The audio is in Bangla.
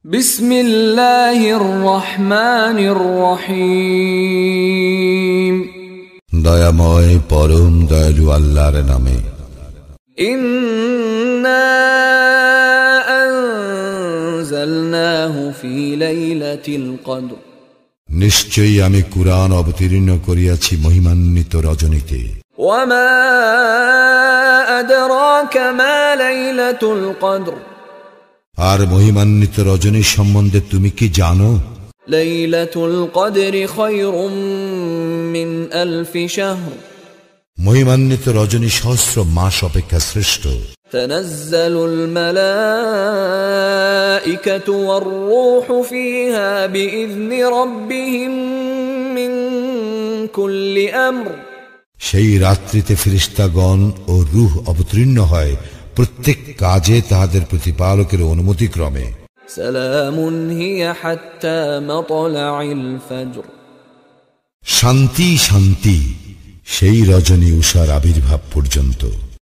বিসমিল্লাহির রহমানির রহিম। দয়াময় পরম দয়ালু আল্লাহর নামে। ইন্না আনজালনাহু ফি লাইলাতিল কদর। নিশ্চয়ই আমি কুরআন অবতীর্ণ করিয়াছি মহিমান্বিত রজনীতে। ওয়া মা আদরাকা মা লাইলাতুল কদর। আর মহিমান্বিত রজনী সম্বন্ধে তুমি কি জানো? লাইলাতুল কদরি খায়রুম মিন আলফি শাহর। মহিমান্বিত রজনী সহস্র মাস অপেক্ষা শ্রেষ্ঠ। তানাজ্জালুল মালাইকাতু ওয়ার রূহু ফিহা বিইذনি রাব্বিহিম মিন কুল্লি আমর। সেই রাত্রিতে ফেরেশতাগণ ও রূহ অবতীর্ণ হয় প্রত্যেক কাজে তাহাদের প্রতিপালকের অনুমতি ক্রমে। সালামুন হিয়া হাত্তা মাতলাইল ফজর। শান্তি শান্তি সেই রজনী উষার আবির্ভাব পর্যন্ত।